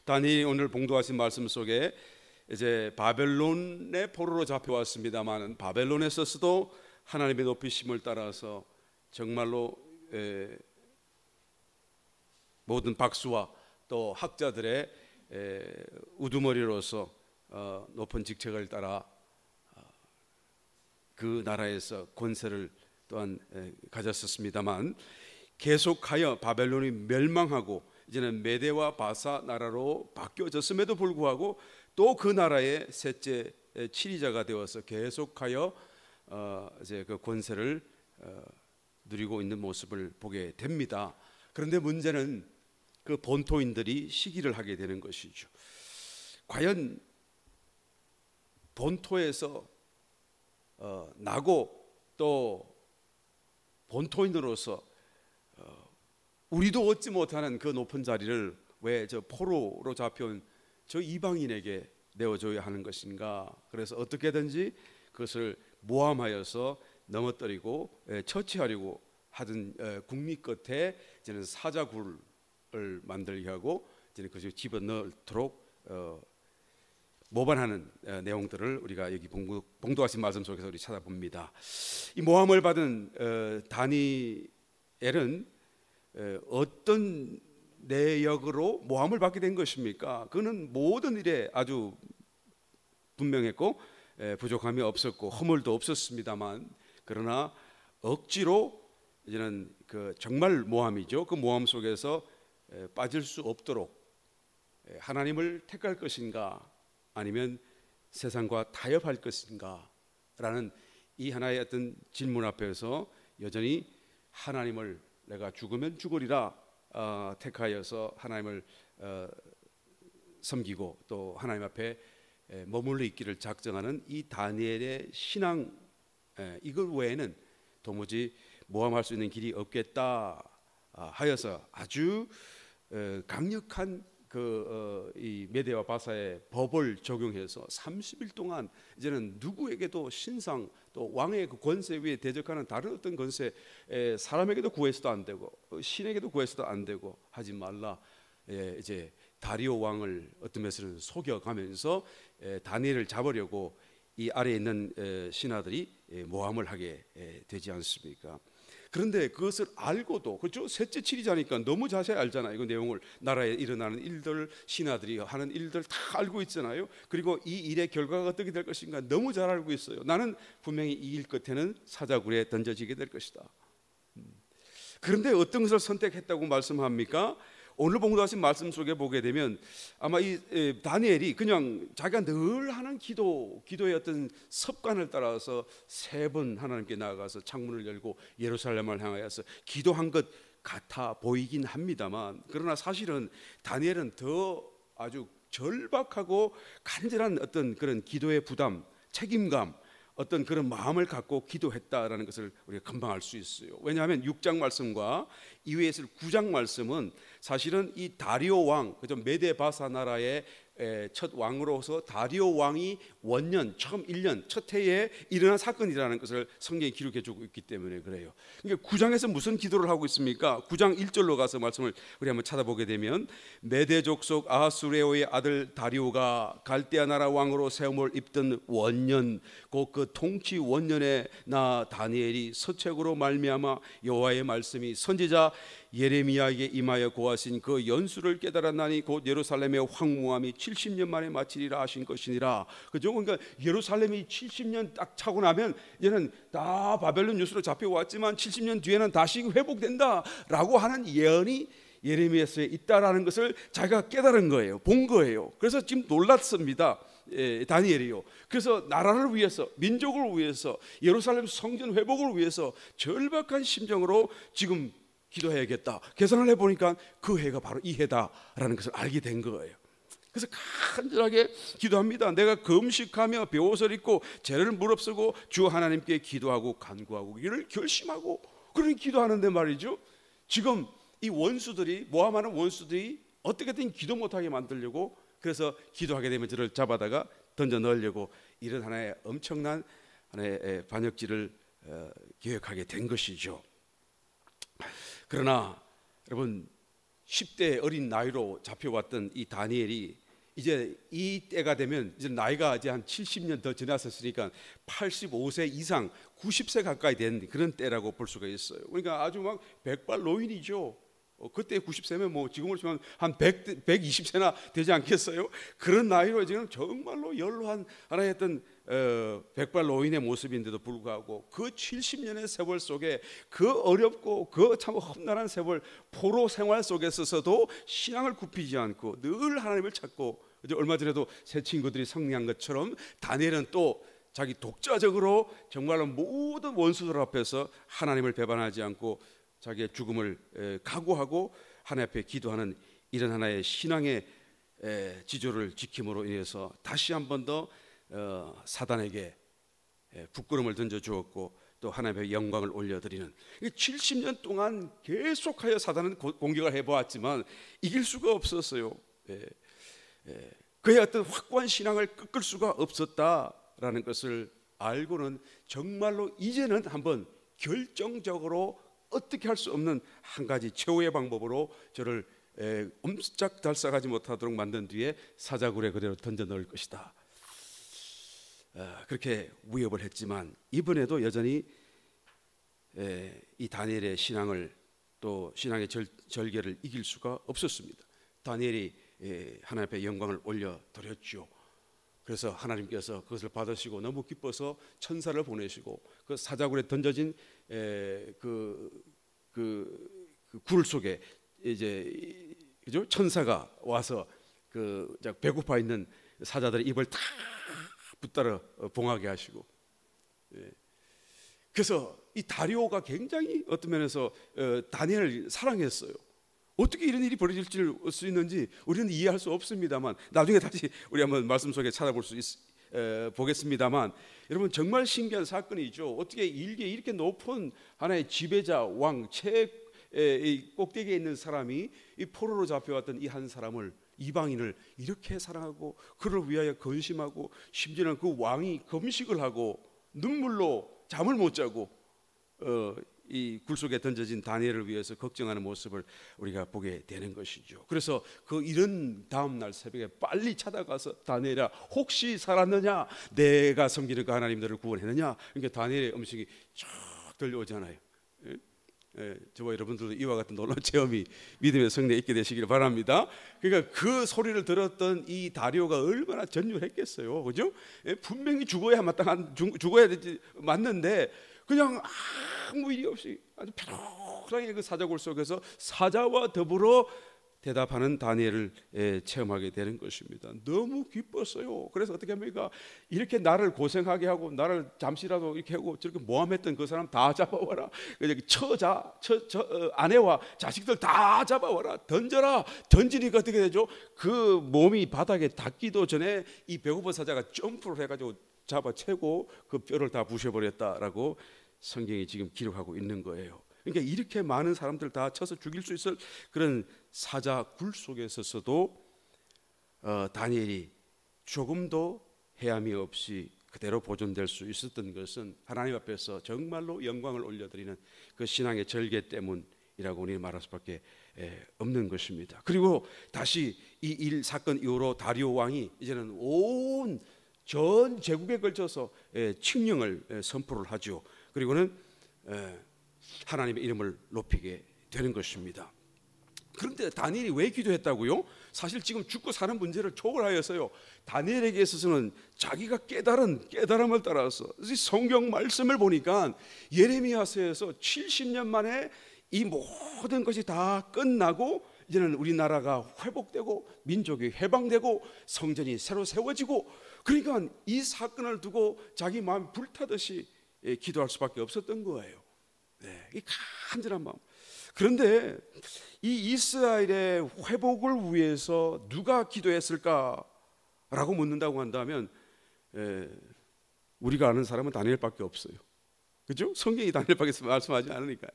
다니엘이 오늘 봉독하신 말씀 속에 이제 바벨론의 포로로 잡혀왔습니다만 바벨론에서도 하나님의 높이심을 따라서 정말로 모든 박수와 또 학자들의 우두머리로서 높은 직책을 따라 그 나라에서 권세를 또한 가졌었습니다만 계속하여 바벨론이 멸망하고 이제는 메대와 바사 나라로 바뀌어졌음에도 불구하고 또 그 나라의 셋째 치리자가 되어서 계속하여 이제 그 권세를 누리고 있는 모습을 보게 됩니다. 그런데 문제는 그 본토인들이 시기를 하게 되는 것이죠. 과연 본토에서 나고 또 본토인으로서 우리도 얻지 못하는 그 높은 자리를 왜 저 포로로 잡혀온 저 이방인에게 내어줘야 하는 것인가? 그래서 어떻게든지 그것을 모함하여서 넘어뜨리고 처치하려고 하던 국리 끝에 이제는 사자굴을 만들게 하고 이제는 그것을 집어넣도록 모반하는 내용들을 우리가 여기 봉독하신 말씀 속에서 우리 찾아봅니다. 이 모함을 받은 다니엘은 어떤 내역으로 모함을 받게 된 것입니까? 그는 모든 일에 아주 분명했고 부족함이 없었고 허물도 없었습니다만 그러나 억지로 이제는 그 정말 모함이죠. 그 모함 속에서 빠질 수 없도록 하나님을 택할 것인가 아니면 세상과 타협할 것인가 라는 이 하나의 어떤 질문 앞에서 여전히 하나님을 내가 죽으면 죽으리라 택하여서 하나님을 섬기고 또 하나님 앞에 머물러 있기를 작정하는 이 다니엘의 신앙 이것 외에는 도무지 모함할 수 있는 길이 없겠다 하여서 아주 강력한 이 메대와 바사의 법을 적용해서 30일 동안 이제는 누구에게도 신상 또 왕의 그 권세 위에 대적하는 다른 어떤 권세 사람에게도 구해서도 안 되고 신에게도 구해서도 안 되고 하지 말라. 이제 다리오 왕을 어떤 면에서는 속여가면서 다니엘을 잡으려고 이 아래에 있는 신하들이 모함을 하게 되지 않습니까? 그런데 그것을 알고도 그렇죠? 셋째 치리자니까 너무 자세히 알잖아요. 그 내용을 나라에 일어나는 일들 신하들이 하는 일들 다 알고 있잖아요. 그리고 이 일의 결과가 어떻게 될 것인가 너무 잘 알고 있어요. 나는 분명히 이 일 끝에는 사자굴에 던져지게 될 것이다. 그런데 어떤 것을 선택했다고 말씀합니까? 오늘 봉독하신 말씀 속에 보게 되면 아마 이 다니엘이 그냥 자기가 늘 하는 기도의 어떤 습관을 따라서 3번 하나님께 나아가서 창문을 열고 예루살렘을 향하여서 기도한 것 같아 보이긴 합니다만 그러나 사실은 다니엘은 더 아주 절박하고 간절한 어떤 그런 기도의 부담, 책임감 어떤 그런 마음을 갖고 기도했다라는 것을 우리가 금방 알 수 있어요. 왜냐하면 6장 말씀과 이후에 있을 9장 말씀은 사실은 이 다리오 왕, 그죠? 메데 바사 나라의 첫 왕으로서 다리오 왕이 원년 처음 1년 첫 해에 일어난 사건이라는 것을 성경이 기록해 주고 있기 때문에 그래요. 그러니까 9장에서 무슨 기도를 하고 있습니까? 9장 1절로 가서 말씀을 우리 한번 찾아보게 되면 메데 족속 아하수레오의 아들 다리오가 갈대아 나라 왕으로 세움을 입던 원년 곧 그 통치 원년에 나 다니엘이 서책으로 말미암아 여호와의 말씀이 선지자 예레미야에게 임하여 고하신 그 연수를 깨달았나니 곧 예루살렘의 황무함이 70년 만에 마치리라 하신 것이니라. 그죠? 그러니까 예루살렘이 70년 딱 차고 나면 이제는 다 바벨론 유수로 잡혀왔지만 70년 뒤에는 다시 회복된다라고 하는 예언이 예레미야서에 있다라는 것을 자기가 깨달은 거예요. 본 거예요. 그래서 지금 놀랐습니다. 다니엘이요. 그래서 나라를 위해서, 민족을 위해서, 예루살렘 성전 회복을 위해서 절박한 심정으로 지금 기도해야겠다. 계산을 해보니까 그 해가 바로 이 해다라는 것을 알게 된 거예요. 그래서 간절하게 기도합니다. 내가 금식하며 베옷을 입고 죄를 무릅쓰고 주 하나님께 기도하고 간구하고 이를 결심하고 그런 기도하는데 말이죠. 지금 이 원수들이 모함하는 원수들이 어떻게든 기도 못하게 만들려고 그래서 기도하게 되면 저를 잡아다가 던져 넣으려고 이런 하나의 엄청난 하나의 반역질을 계획하게 된 것이죠. 그러나 여러분 10대 어린 나이로 잡혀왔던 이 다니엘이 이제 이 때가 되면 이제 나이가 이제 한 70년 더 지났었으니까 85세 이상 90세 가까이 된 그런 때라고 볼 수가 있어요. 그러니까 아주 막 백발 노인이죠. 그때 90세면 뭐 지금으로 치면 한 120세나 되지 않겠어요? 그런 나이로 지금 정말로 연로한 하나의 어떤 백발 노인의 모습인데도 불구하고 그 70년의 세월 속에 그 어렵고 그 참 험난한 세월 포로 생활 속에서도 신앙을 굽히지 않고 늘 하나님을 찾고, 얼마 전에도 새 친구들이 성리한 것처럼 다니엘은 또 자기 독자적으로 정말로 모든 원수들 앞에서 하나님을 배반하지 않고 자기의 죽음을 각오하고 하나님 앞에 기도하는 이런 하나의 신앙의 지조를 지킴으로 인해서 다시 한 번 더 사단에게 부끄러움을 던져주었고 또 하나님의 영광을 올려드리는, 70년 동안 계속하여 사단은 공격을 해보았지만 이길 수가 없었어요. 그의 어떤 확고한 신앙을 꺾을 수가 없었다라는 것을 알고는 정말로 이제는 한번 결정적으로 어떻게 할 수 없는 한 가지 최후의 방법으로 저를 옴짝달싹하지 못하도록 만든 뒤에 사자굴에 그대로 던져 넣을 것이다. 그렇게 위협을 했지만 이번에도 여전히 이 다니엘의 신앙을 또 신앙의 절개를 이길 수가 없었습니다. 다니엘이 하나님 앞에 영광을 올려드렸죠. 그래서 하나님께서 그것을 받으시고 너무 기뻐서 천사를 보내시고 그 사자굴에 던져진 굴 속에 이제 그죠? 천사가 와서 그 배고파 있는 사자들의 입을 다 붙들어 봉하게 하시고, 그래서 이 다리오가 굉장히 어떤 면에서 다니엘을 사랑했어요. 어떻게 이런 일이 벌어질 수 있는지 우리는 이해할 수 없습니다만 나중에 다시 우리 한번 말씀 속에 찾아볼 수 보겠습니다만, 여러분 정말 신기한 사건이죠. 어떻게 일개 이렇게 높은 하나의 지배자 왕 최 꼭대기에 있는 사람이 이 포로로 잡혀왔던 이 한 사람을, 이방인을 이렇게 사랑하고 그를 위하여 건심하고 심지어는 그 왕이 금식을 하고 눈물로 잠을 못 자고 이 굴속에 던져진 다니엘을 위해서 걱정하는 모습을 우리가 보게 되는 것이죠. 그래서 그 이른 다음 날 새벽에 빨리 찾아가서 다니엘아 혹시 살았느냐, 내가 섬기는 그 하나님 너를 구원했느냐. 그러니까 다니엘의 음식이 쫙 들려오잖아요. 저와 여러분들도 이와 같은 놀라운 체험이 믿음의 성례에 있게 되시기를 바랍니다. 그러니까 그 소리를 들었던 이 다리오가 얼마나 전율했겠어요, 그죠? 분명히 죽어야 되지 맞는데 그냥 아무 일이 없이 아주 편안하게 그 사자굴 속에서 사자와 더불어 대답하는 다니엘을 체험하게 되는 것입니다. 너무 기뻤어요. 그래서 어떻게 합니까? 이렇게 나를 고생하게 하고 나를 잠시라도 이렇게 하고 저렇게 모함했던 그 사람 다 잡아와라. 아내와 자식들 다 잡아와라. 던져라. 던지니까 어떻게 되죠? 그 몸이 바닥에 닿기도 전에 이 배고픈 사자가 점프를 해가지고 잡아채고 그 뼈를 다 부셔버렸다라고 성경이 지금 기록하고 있는 거예요. 그러니까 이렇게 많은 사람들 다 쳐서 죽일 수 있을 그런 사자 굴 속에 있어서도 다니엘이 조금도 해함이 없이 그대로 보존될 수 있었던 것은 하나님 앞에서 정말로 영광을 올려드리는 그 신앙의 절개 때문이라고 우리는 말할 수밖에 없는 것입니다. 그리고 다시 이 일 사건 이후로 다리오 왕이 이제는 온 전 제국에 걸쳐서 칙령을 선포를 하죠. 그리고는 하나님의 이름을 높이게 되는 것입니다. 그런데 다니엘이 왜 기도했다고요? 사실 지금 죽고 사는 문제를 초월하여서요, 다니엘에게 있어서는 자기가 깨달은 깨달음을 따라서 성경 말씀을 보니까 예레미야서에서 70년 만에 이 모든 것이 다 끝나고 이제는 우리나라가 회복되고 민족이 해방되고 성전이 새로 세워지고, 그러니까 이 사건을 두고 자기 마음이 불타듯이 기도할 수밖에 없었던 거예요. 이 간절한 마음. 그런데 이 이스라엘의 회복을 위해서 누가 기도했을까라고 묻는다고 한다면 우리가 아는 사람은 다니엘밖에 없어요. 그죠? 성경이 다니엘밖에 말씀하지 않으니까.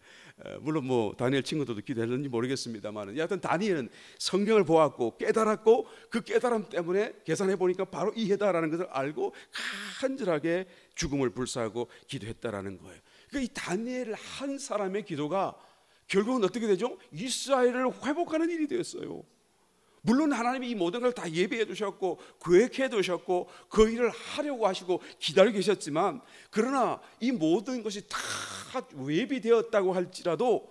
물론 뭐 다니엘 친구들도 기도했는지 모르겠습니다만, 여하튼 다니엘은 성경을 보았고 깨달았고 그 깨달음 때문에 계산해 보니까 바로 이 해다라는 것을 알고 간절하게 죽음을 불사하고 기도했다라는 거예요. 그러니까 이 다니엘 한 사람의 기도가 결국은 어떻게 되죠? 이스라엘을 회복하는 일이 되었어요. 물론 하나님이 이 모든 걸 다 예비해 두셨고 계획해 두셨고 그 일을 하려고 하시고 기다리고 계셨지만, 그러나 이 모든 것이 다 예비되었다고 할지라도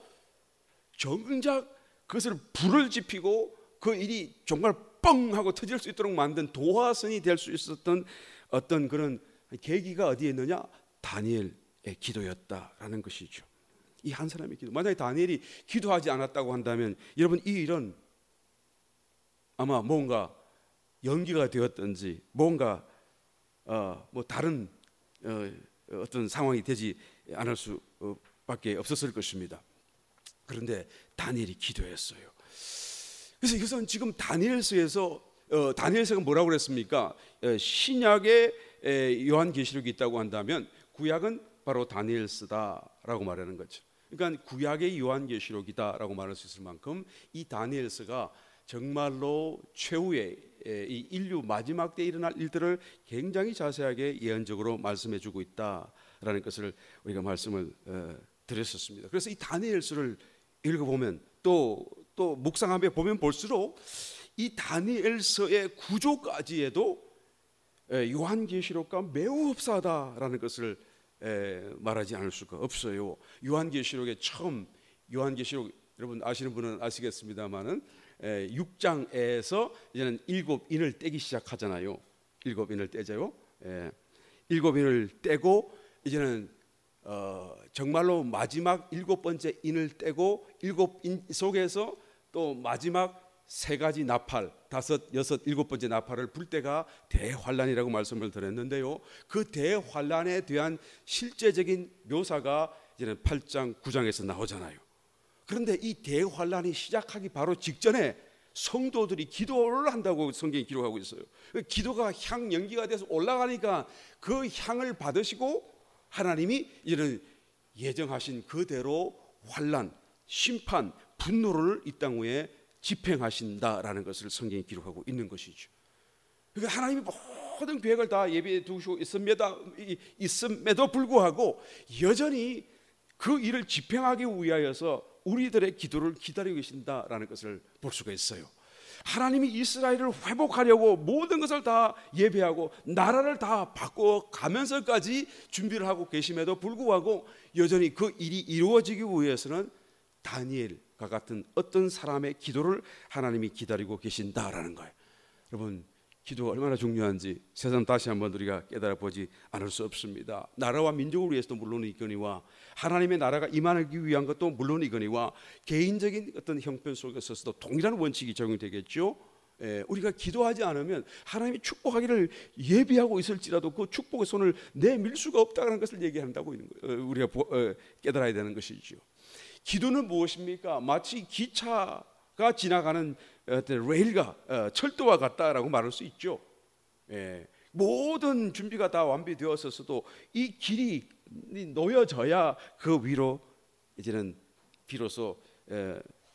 정작 그것을 불을 지피고 그 일이 정말 뻥 하고 터질 수 있도록 만든 도화선이 될 수 있었던 어떤 그런 계기가 어디에 있느냐? 다니엘의 기도였다라는 것이죠. 이 한 사람의 기도. 만약에 다니엘이 기도하지 않았다고 한다면 여러분, 이 일은 아마 뭔가 연기가 되었든지 뭔가 뭐 다른 어떤 상황이 되지 않을 수밖에 없었을 것입니다. 그런데 다니엘이 기도했어요. 그래서 이것은 지금 다니엘서에서 다니엘서가 뭐라고 그랬습니까? 신약에 요한계시록이 있다고 한다면 구약은 바로 다니엘서다라고 말하는 거죠. 그러니까 구약의 요한계시록이다라고 말할 수 있을 만큼 이 다니엘서가 정말로 최후의 이 인류 마지막 때 일어날 일들을 굉장히 자세하게 예언적으로 말씀해주고 있다라는 것을 우리가 말씀을 드렸었습니다. 그래서 이 다니엘서를 읽어보면 또 묵상하며 보면 볼수록 이 다니엘서의 구조까지에도 요한계시록과 매우 흡사하다라는 것을 말하지 않을 수가 없어요. 요한계시록의 처음, 요한계시록 여러분 아시는 분은 아시겠습니다만은 6장에서 이제는 7인을 떼기 시작하잖아요. 7인을 떼죠. 7인을 떼고 이제는 정말로 마지막 7번째 인을 떼고 7인 속에서 또 마지막 3가지 나팔, 5, 6, 7번째 나팔을 불 때가 대환란이라고 말씀을 드렸는데요. 그 대환란에 대한 실제적인 묘사가 이제는 8장, 9장에서 나오잖아요. 그런데 이 대환란이 시작하기 바로 직전에 성도들이 기도를 한다고 성경이 기록하고 있어요. 기도가 향 연기가 돼서 올라가니까 그 향을 받으시고 하나님이 이런 예정하신 그대로 환란, 심판, 분노를 이 땅 위에 집행하신다라는 것을 성경이 기록하고 있는 것이죠. 그러니까 하나님이 모든 계획을 다 예비해 두시고 있음에도 불구하고 여전히 그 일을 집행하기 위하여서 우리들의 기도를 기다리고 계신다라는 것을 볼 수가 있어요. 하나님이 이스라엘을 회복하려고 모든 것을 다 예배하고 나라를 다 바꿔가면서까지 준비를 하고 계심에도 불구하고 여전히 그 일이 이루어지기 위해서는 다니엘과 같은 어떤 사람의 기도를 하나님이 기다리고 계신다라는 거예요. 여러분, 기도가 얼마나 중요한지 세상 다시 한번 우리가 깨달아 보지 않을 수 없습니다. 나라와 민족을 위해서도 물론이거니와 하나님의 나라가 임하기 위한 것도 물론이거니와 개인적인 어떤 형편 속에서도 동일한 원칙이 적용되겠죠. 우리가 기도하지 않으면 하나님이 축복하기를 예비하고 있을지라도 그 축복의 손을 내밀 수가 없다는 것을 얘기한다고 있는 거예요. 우리가 깨달아야 되는 것이죠. 기도는 무엇입니까? 마치 기차가 지나가는 레일과 철도와 같다라고 말할 수 있죠. 모든 준비가 다 완비되었어도 이 길이 놓여져야 그 위로 이제는 비로소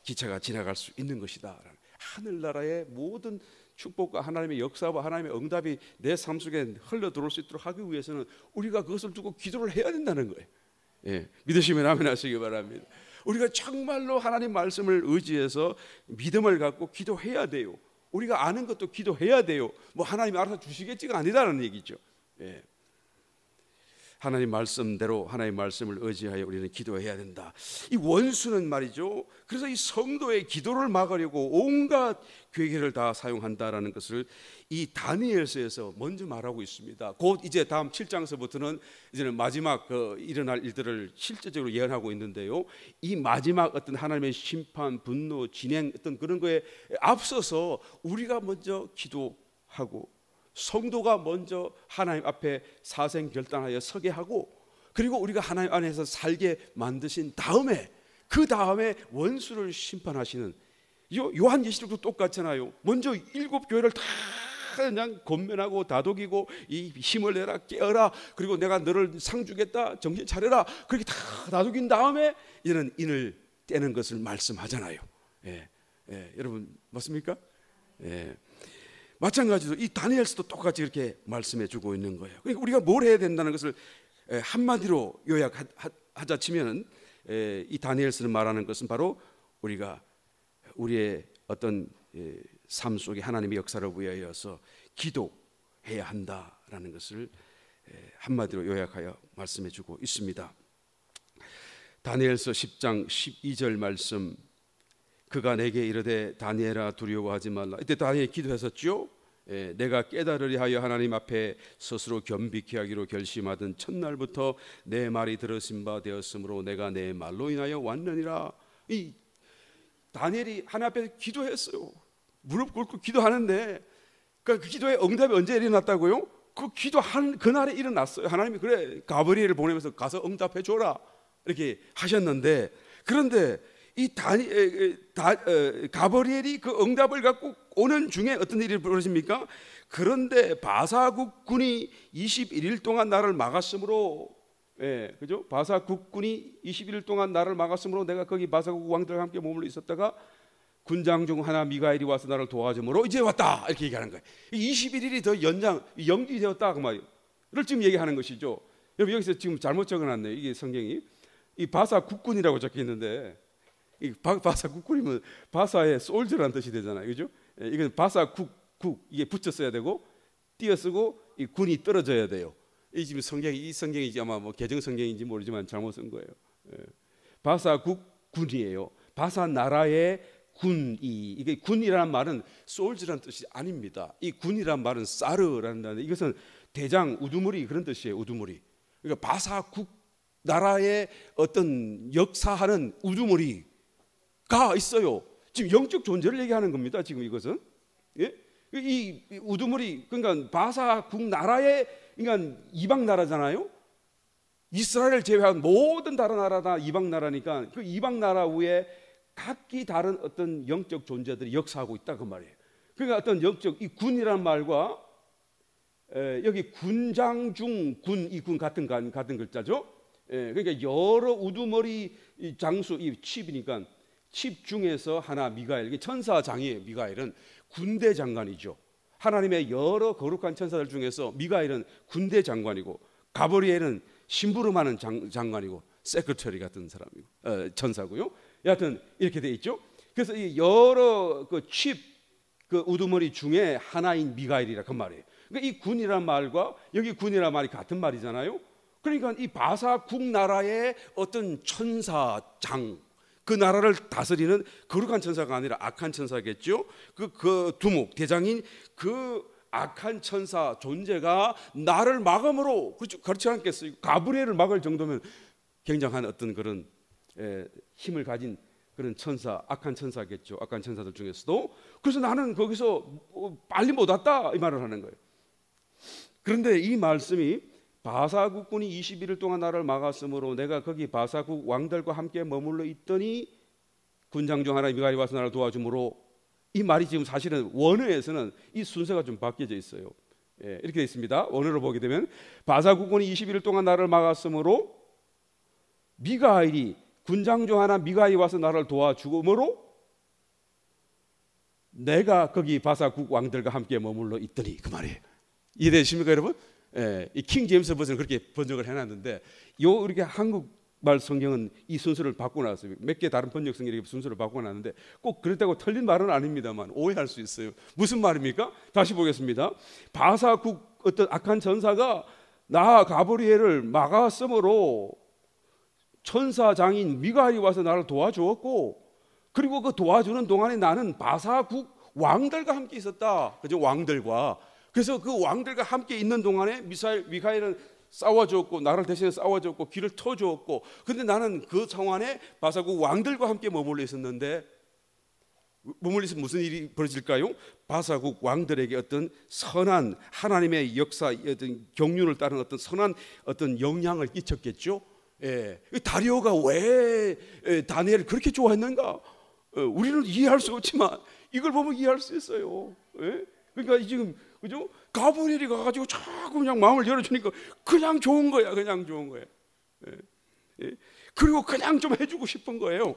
기차가 지나갈 수 있는 것이다. 하늘나라의 모든 축복과 하나님의 역사와 하나님의 응답이 내 삶 속에 흘러 들어올 수 있도록 하기 위해서는 우리가 그것을 두고 기도를 해야 된다는 거예요. 믿으시면 아멘 하시기 바랍니다. 우리가 정말로 하나님 말씀을 의지해서 믿음을 갖고 기도해야 돼요. 우리가 아는 것도 기도해야 돼요. 뭐 하나님이 알아서 주시겠지가 아니다라는 얘기죠. 하나님 말씀대로 하나님 말씀을 의지하여 우리는 기도해야 된다. 이 원수는 말이죠. 그래서 이 성도의 기도를 막으려고 온갖 괴계를 다 사용한다라는 것을 이 다니엘서에서 먼저 말하고 있습니다. 곧 이제 다음 7장서부터는 이제는 마지막 일어날 일들을 실제적으로 예언하고 있는데요. 이 마지막 어떤 하나님의 심판, 분노, 진행 어떤 그런 거에 앞서서 우리가 먼저 기도하고 성도가 먼저 하나님 앞에 사생 결단하여 서게 하고 그리고 우리가 하나님 안에서 살게 만드신 다음에 그 다음에 원수를 심판하시는 요한계시록도 똑같잖아요. 먼저 7교회를 다 그냥 권면하고 다독이고 이 힘을 내라 깨어라 그리고 내가 너를 상 주겠다 정신 차려라 그렇게 다 다독인 다음에 이제는 인을 떼는 것을 말씀하잖아요. 여러분 맞습니까? 마찬가지로 이 다니엘서도 똑같이 이렇게 말씀해 주고 있는 거예요. 그러니까 우리가 뭘 해야 된다는 것을 한마디로 요약하자 치면은 이 다니엘서를 말하는 것은 바로 우리가 우리의 어떤 삶 속에 하나님의 역사를 위하여서 기도해야 한다라는 것을 한마디로 요약하여 말씀해주고 있습니다. 다니엘서 10장 12절 말씀, 그가 내게 이르되 다니엘아 두려워하지 말라. 이때 다니엘이 기도했었죠. 내가 깨달으리 하여 하나님 앞에 스스로 겸비케 하기로 결심하던 첫날부터 내 말이 들으신 바 되었으므로 내가 내 말로 인하여 왔느니라. 이 다니엘이 하나님 앞에 기도했어요. 무릎 꿇고 기도하는데 그 기도의 응답이 언제 일어났다고요? 그 기도한 그날에 일어났어요. 하나님이 그래 가브리엘을 보내면서 가서 응답해 줘라 이렇게 하셨는데, 그런데 이 가브리엘이 그 응답을 갖고 오는 중에 어떤 일이 벌어집니까? 그런데 바사 국군이 21일 동안 나를 막았으므로, 그죠? 바사 국군이 21일 동안 나를 막았으므로 내가 거기 바사국 왕들과 함께 머물러 있었다가 군장 중 하나 미가엘이 와서 나를 도와주므로 이제 왔다 이렇게 얘기하는 거예요. 21일이 더 연기되었다 그 말이를 지금 얘기하는 것이죠. 여러분 여기서 지금 잘못 적어놨네요. 이게 성경이 이 바사 국군이라고 적혀 있는데, 이 바사 국군이면 바사의 솔저라는 뜻이 되잖아요, 그죠? 이건 바사 국 이게 붙였어야 되고 띄어쓰고 이 군이 떨어져야 돼요. 이 지금 이 성경이 아마 뭐 개정 성경인지 모르지만 잘못 쓴 거예요. 바사 국군이에요. 바사 나라의 군이, 이게 군이라는 말은 솔즈라는 뜻이 아닙니다. 이 군이라는 말은 사르라는 단어, 이것은 대장 우두머리 그런 뜻이에요. 우두머리. 그러니까 바사국 나라의 어떤 역사하는 우두머리가 있어요. 지금 영적 존재를 얘기하는 겁니다. 지금 이것은 이 우두머리, 그러니까 바사국 나라의, 그러니까 이방 나라잖아요. 이스라엘을 제외한 모든 다른 나라 다 이방 나라니까 그 이방 나라 위에 각기 다른 어떤 영적 존재들이 역사하고 있다 그 말이에요. 그러니까 어떤 영적, 이 군이라는 말과 여기 군장 중 군, 이 군 같은 글자죠. 그러니까 여러 우두머리 장수, 이 칩이니까 칩 중에서 하나 미가엘, 천사장이에요. 미가엘은 군대 장관이죠. 하나님의 여러 거룩한 천사들 중에서 미가엘은 군대 장관이고 가브리엘은 심부름하는 장관이고 세크터리 같은 사람이고 천사고요. 여하튼 이렇게 돼 있죠. 그래서 이 여러 그 칩 그 우두머리 중에 하나인 미가엘이라 그 말이에요. 그러니까 이 군이란 말과 여기 군이란 말이 같은 말이잖아요. 그러니까 이 바사국 나라의 어떤 천사장, 그 나라를 다스리는 거룩한 천사가 아니라 악한 천사겠죠. 그 두목 대장인 그 악한 천사 존재가 나를 막음으로, 그렇지 않겠어요? 가브리엘을 막을 정도면 굉장한 어떤 그런 힘을 가진 그런 천사, 악한 천사겠죠. 악한 천사들 중에서도. 그래서 나는 거기서 빨리 못 왔다 이 말을 하는 거예요. 그런데 이 말씀이 바사국군이 21일 동안 나를 막았으므로 내가 거기 바사국 왕들과 함께 머물러 있더니 군장 중 하나 미가엘이 와서 나를 도와주므로, 이 말이 지금 사실은 원어에서는 이 순서가 좀 바뀌어져 있어요. 이렇게 되어 있습니다. 원어로 보게 되면 바사국군이 21일 동안 나를 막았으므로 미가엘이, 군장 중 하나 미가엘이 와서 나를 도와주므로 내가 거기 바사국 왕들과 함께 머물러 있더니, 그 말이에요. 이해되십니까 여러분? 이 킹 제임스 버전은 그렇게 번역을 해놨는데, 요 이렇게 한국말 성경은 이 순서를 바꿔놨어요. 몇 개 다른 번역 성경이 순서를 바꿔놨는데 꼭 그렇다고 틀린 말은 아닙니다만 오해할 수 있어요. 무슨 말입니까? 다시 보겠습니다. 바사국 어떤 악한 천사가 나 가브리엘을 막았으므로 천사장인 미가엘이 와서 나를 도와주었고, 그리고 그 도와주는 동안에 나는 바사국 왕들과 함께 있었다. 그죠? 왕들과. 그래서 그 왕들과 함께 있는 동안에 미가엘은 싸워줬고, 나를 대신해 싸워줬고, 길을 터주었고, 근데 나는 그 상황에 바사국 왕들과 함께 머물러 있었는데, 머물러 있으면 무슨 일이 벌어질까요? 바사국 왕들에게 어떤 선한 하나님의 역사, 어떤 경륜을 따른 어떤 선한 어떤 영향을 끼쳤겠죠. 다리오가 왜 다니엘을 그렇게 좋아했는가? 우리는 이해할 수 없지만 이걸 보면 이해할 수 있어요. 그러니까 지금 그죠? 가브리엘이 가가지고 자꾸 그냥 마음을 열어주니까 그냥 좋은 거야, 그냥 좋은 거야. 그리고 그냥 좀 해주고 싶은 거예요.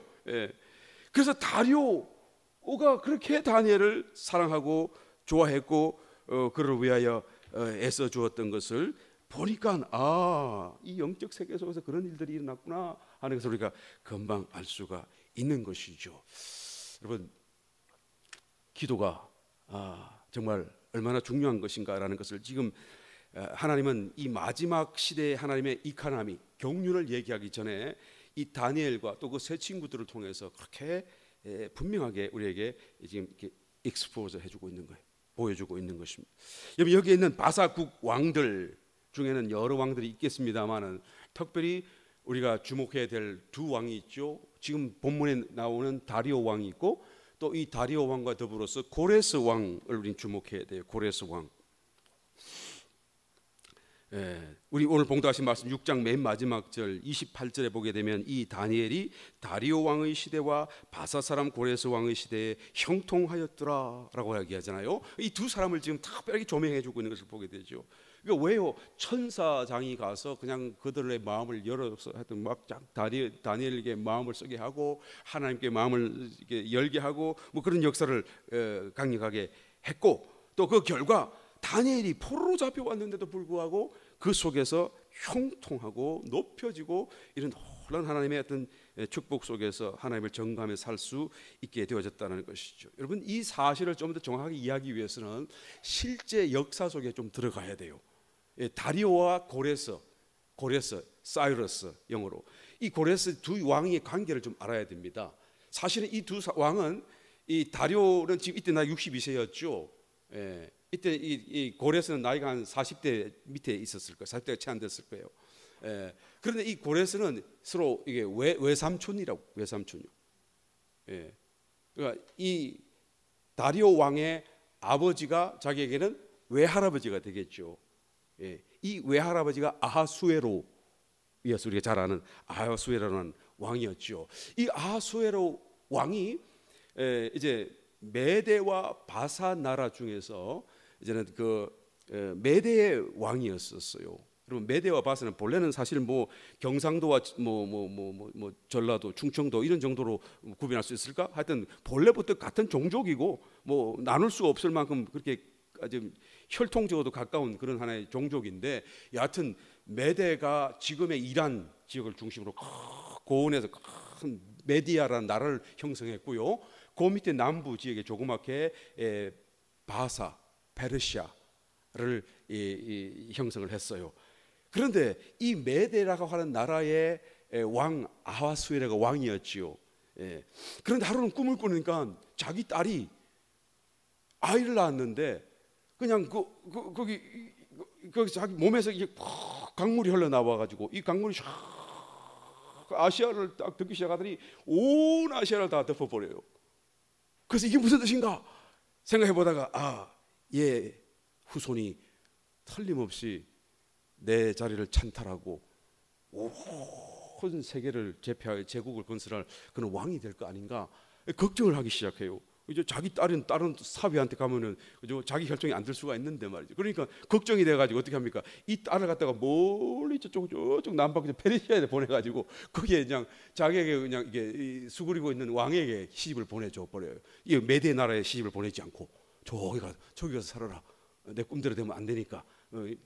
그래서 다리오가 그렇게 다니엘을 사랑하고 좋아했고 그를 위하여 애써 주었던 것을 보니까 이 영적 세계 속에서 그런 일들이 일어났구나 하는 것을 우리가 금방 알 수가 있는 것이죠. 여러분, 기도가 정말 얼마나 중요한 것인가라는 것을 지금 하나님은 이 마지막 시대의 하나님의 이카나미, 경륜을 얘기하기 전에 이 다니엘과 또 그 세 친구들을 통해서 그렇게 분명하게 우리에게 지금 이렇게 익스포즈 해주고 있는 거예요. 보여주고 있는 것입니다. 여기에 있는 바사국 왕들 중에는 여러 왕들이 있겠습니다만은 특별히 우리가 주목해야 될 두 왕이 있죠. 지금 본문에 나오는 다리오 왕이 있고 또 이 다리오 왕과 더불어서 고레스 왕을 우리는 주목해야 돼요. 고레스 왕. 우리 오늘 봉독하신 말씀 6장 맨 마지막 절 28절에 보게 되면 이 다니엘이 다리오 왕의 시대와 바사 사람 고레스 왕의 시대에 형통하였더라라고 이야기하잖아요. 이 두 사람을 지금 특별히 조명해주고 있는 것을 보게 되죠. 그러니까 왜요? 천사장이 가서 그냥 그들의 마음을 열어서 하여튼 막 다니엘에게 마음을 쓰게 하고 하나님께 마음을 이렇게 열게 하고 뭐 그런 역사를 강력하게 했고 또 그 결과 다니엘이 포로로 잡혀왔는데도 불구하고 그 속에서 형통하고 높여지고 이런 놀라운 하나님의 어떤 축복 속에서 하나님을 전가하며 살 수 있게 되어졌다는 것이죠. 여러분, 이 사실을 좀 더 정확하게 이해하기 위해서는 실제 역사 속에 좀 들어가야 돼요. 다리오와 고레스, 사이러스 영어로 이 고레스 두 왕의 관계를 좀 알아야 됩니다. 사실은 이 두 왕은 이 다리오는 지금 이때 나이 62세였죠. 이때 이 고레스는 나이가 한 40대 밑에 있었을 거예요. 40대가 채 안 됐을 거예요. 그런데 이 고레스는 서로 이게 외삼촌이라고 외삼촌이요. 그러니까 이 다리오 왕의 아버지가 자기에게는 외할아버지가 되겠죠. 이 외할아버지가 아하수에로였어. 우리가 잘 아는 아하수에로라는 왕이었죠. 이 아하수에로 왕이 이제 메대와 바사 나라 중에서 이제는 그 메대의 왕이었었어요. 그러면 메대와 바사는 본래는 사실 뭐 경상도와 뭐 전라도, 충청도 이런 정도로 구분할 수 있을까? 하여튼 본래부터 같은 종족이고 뭐 나눌 수 없을 만큼 그렇게 아주 혈통적으로도 가까운 그런 하나의 종족인데, 여하튼 메대가 지금의 이란 지역을 중심으로 고원에서 큰 메디아라는 나라를 형성했고요. 그 밑에 남부 지역에 조그맣게 바사, 페르시아를 형성을 했어요. 그런데 이 메데라고 하는 나라의 왕 아하수에로가 왕이었지요. 그런데 하루는 꿈을 꾸니까 자기 딸이 아이를 낳았는데 그냥 거기 자기 몸에서 이게 강물이 흘러나와 가지고 이 강물이 아시아를 딱 덮기 시작하더니 온 아시아를 다 덮어버려요. 그래서 이게 무슨 뜻인가 생각해 보다가 얘 후손이 틀림없이 내 자리를 찬탈하고 온 세계를 제패할 제국을 건설할 그런 왕이 될 거 아닌가 걱정을 하기 시작해요. 이제 자기 다른 사위한테 가면은 그죠, 자기 결정이 안 될 수가 있는데 말이죠. 그러니까 걱정이 돼가지고 어떻게 합니까? 이 딸을 갖다가 멀리 저쪽 남방 페르시아에 보내가지고 거기에 그냥 자기에게 그냥 이게 수그리고 있는 왕에게 시집을 보내줘 버려요. 이 메대 나라에 시집을 보내지 않고 저기 가서 살아라. 내 꿈대로 되면 안 되니까.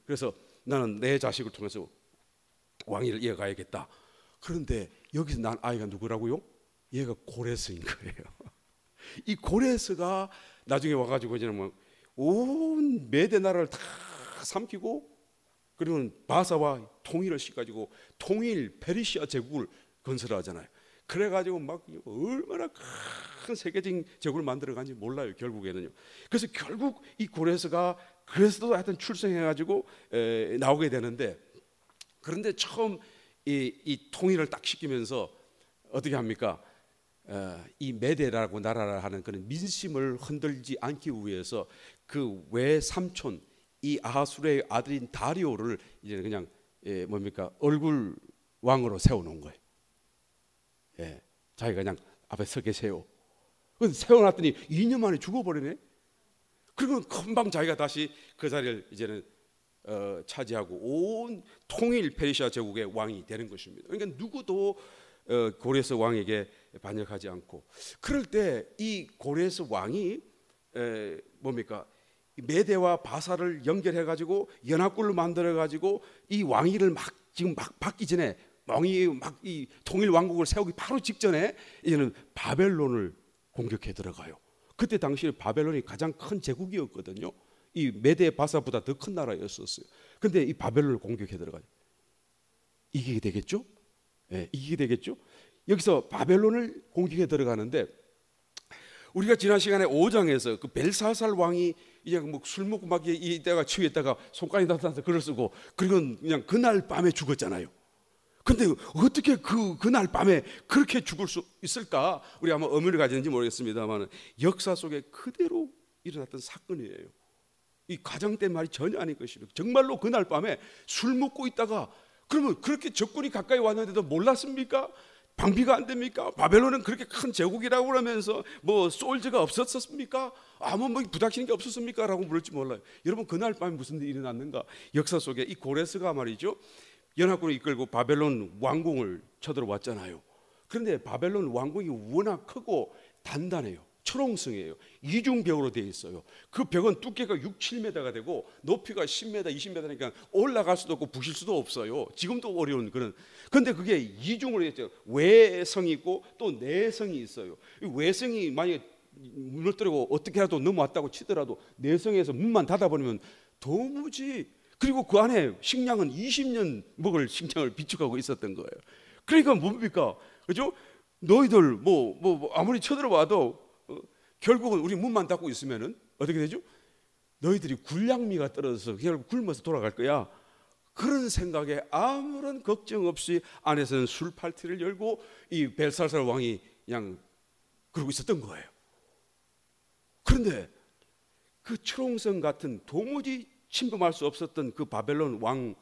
그래서 나는 내 자식을 통해서 왕위를 이어가야겠다. 그런데 여기서 난 아이가 누구라고요? 얘가 고레스인 거예요. 이 고레스가 나중에 와가지고 이제 온 메대 나라를 다 삼키고 그리고 바사와 통일을 시켜가지고 통일 페르시아 제국을 건설하잖아요. 그래가지고 막 얼마나 큰 세계적인 제국을 만들어간지 몰라요, 결국에는요. 그래서 결국 이 고레스가 그래서도 하여튼 출생해가지고 나오게 되는데, 그런데 처음 이 통일을 딱 시키면서 어떻게 합니까? 이 메데라고 나라라 하는 그런 민심을 흔들지 않기 위해서 그 외삼촌 이 아하수레의 아들인 다리오를 이제 그냥 뭡니까 얼굴 왕으로 세워놓은 거예요. 자기가 그냥 앞에 서 계세요. 그래서 세워놨더니 2년 만에 죽어버리네. 그리고 금방 자기가 다시 그 자리를 이제는 차지하고 온 통일 페르시아 제국의 왕이 되는 것입니다. 그러니까 누구도 고레스 왕에게 반역하지 않고, 그럴 때 이 고레스 왕이 뭡니까 메대와 바사를 연결해 가지고 연합군을 만들어 가지고 이 왕위를 지금 막 받기 전에 왕이 막 이 통일 왕국을 세우기 바로 직전에 이제는 바벨론을 공격해 들어가요. 그때 당시에 바벨론이 가장 큰 제국이었거든요. 이 메데 바사보다 더 큰 나라였었어요. 근데 이 바벨론을 공격해 들어가요. 이기게 되겠죠? 예, 이기게 되겠죠? 여기서 바벨론을 공격해 들어가는데, 우리가 지난 시간에 5장에서 그 벨사살 왕이 이제 뭐 술 먹고 막 이때가 취했다가 손가락이 나타나서 글을 쓰고, 그리고 그냥 그날 밤에 죽었잖아요. 근데 어떻게 그날 밤에 그렇게 죽을 수 있을까? 우리 아마 의문을 가지는지 모르겠습니다만 역사 속에 그대로 일어났던 사건이에요. 이 가장된 말이 전혀 아닌 것입니다. 정말로 그날 밤에 술 먹고 있다가, 그러면 그렇게 적군이 가까이 왔는데도 몰랐습니까? 방비가 안 됩니까? 바벨론은 그렇게 큰 제국이라고 그러면서 뭐 솔저가 없었습니까? 아무 뭐 부닥치는 게 없었습니까? 라고 물을지 몰라요. 여러분, 그날 밤에 무슨 일이 일어났는가? 역사 속에 이 고레스가 말이죠, 연합군을 이끌고 바벨론 왕궁을 쳐들어왔잖아요. 그런데 바벨론 왕궁이 워낙 크고 단단해요. 철옹성이에요. 이중벽으로 되어 있어요. 그 벽은 두께가 6, 7m가 되고 높이가 10m, 20m니까 올라갈 수도 없고 부실 수도 없어요. 지금도 어려운 그런. 그런데 그게 이중으로 했죠. 외성이 있고 또 내성이 있어요. 이 외성이 만약에 무너뜨리고 어떻게 해도 넘어왔다고 치더라도 내성에서 문만 닫아버리면 도무지, 그리고 그 안에 식량은 20년 먹을 식량을 비축하고 있었던 거예요. 그러니까 뭡니까? 그죠? 너희들 뭐 아무리 쳐들어와도 결국은 우리 문만 닫고 있으면은 어떻게 되죠? 너희들이 군량미가 떨어져서 결국 굶어서 돌아갈 거야. 그런 생각에 아무런 걱정 없이 안에서는 술 파티를 열고 이 벨사살 왕이 그냥 그러고 있었던 거예요. 그런데 그 철옹성 같은 도무지 침범할 수 없었던 그 바벨론 왕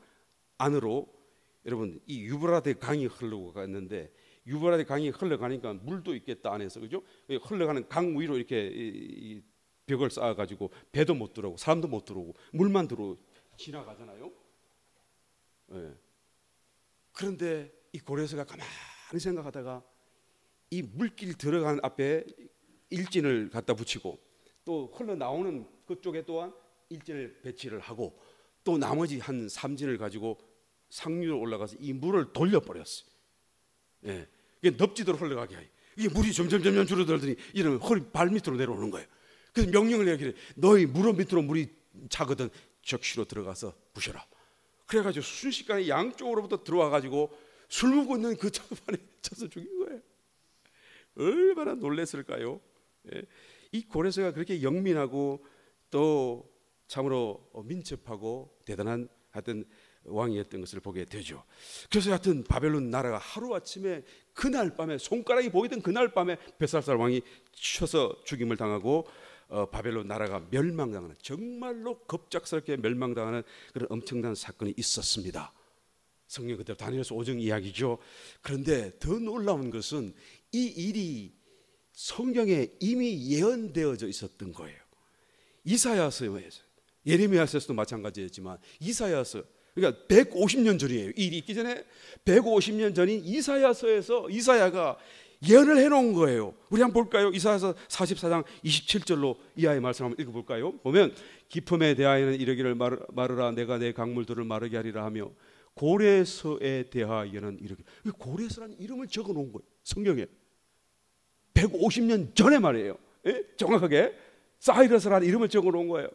안으로, 여러분, 이 유브라데 강이 흘러고 갔는데, 유브라데 강이 흘러가니까 물도 있겠다 안에서, 그죠? 흘러가는 강 위로 이렇게 이 벽을 쌓아가지고 배도 못 들어오고 사람도 못 들어오고 물만 들어 지나가잖아요. 네. 그런데 이 고레스가 가만히 생각하다가 이 물길 들어간 앞에 일진을 갖다 붙이고, 또 흘러나오는 그쪽에 또한 일진을 배치를 하고, 또 나머지 한 3진을 가지고 상류로 올라가서 이 물을 돌려버렸어요. 예, 이게 넙지도록 흘러가게 하여, 이게 물이 점점 줄어들더니 이런 허리 발 밑으로 내려오는 거예요. 그래서 명령을 내기를, 너희 무릎 밑으로 물이 차거든 적시로 들어가서 부셔라. 그래가지고 순식간에 양쪽으로부터 들어와가지고 술 먹고 있는 그 차반에 쳐서 죽인 거예요. 얼마나 놀랐을까요? 예, 이 고레스가 그렇게 영민하고 또 참으로 민첩하고 대단한 하여튼 왕이었던 것을 보게 되죠. 그래서 하여튼 바벨론 나라가 하루아침에 그날 밤에, 손가락이 보이던 그날 밤에 벨사살 왕이 쳐서 죽임을 당하고 바벨론 나라가 멸망당하는, 정말로 급작스럽게 멸망당하는 그런 엄청난 사건이 있었습니다. 성경 그대로 다니엘서 5장 이야기죠. 그런데 더 놀라운 것은 이 일이 성경에 이미 예언되어져 있었던 거예요. 이사야서에서, 예레미야서에서도 마찬가지였지만 이사야서, 그러니까 150년 전이에요. 이 일이 있기 전에 150년 전인 이사야서에서 이사야가 예언을 해놓은 거예요. 우리 한번 볼까요? 이사야서 44장 27절로 이하의 말씀 한번 읽어볼까요? 보면, 기품에 대하여는 이르기를 마르라, 내가 내 강물들을 마르게 하리라 하며, 고레서에 대하여는 이르기를. 고레서라는 이름을 적어놓은 거예요, 성경에. 150년 전에 말이에요. 예? 정확하게 사이러스라는 이름을 적어놓은 거예요.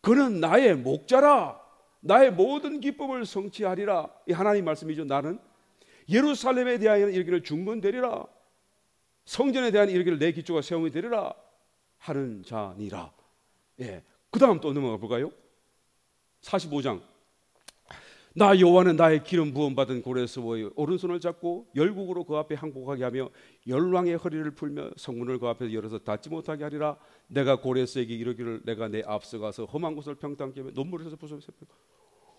그는 나의 목자라, 나의 모든 기쁨을 성취하리라. 이 하나님 말씀이죠. 나는 예루살렘에 대하여는 이르기를 중건되리라, 성전에 대한 이르기를 내 기초가 세움이 되리라 하는 자니라. 예. 그 다음 또 넘어가 볼까요? 45장. 나 여호와는 나의 기름 부음 받은 고레스의 오른손을 잡고 열국으로 그 앞에 항복하게 하며 열왕의 허리를 풀며 성문을 그 앞에서 열어서 닫지 못하게 하리라. 내가 고레스에게 이르기를, 내가 내 앞서가서 험한 곳을 평탄케 하며 눈물에서 부숴.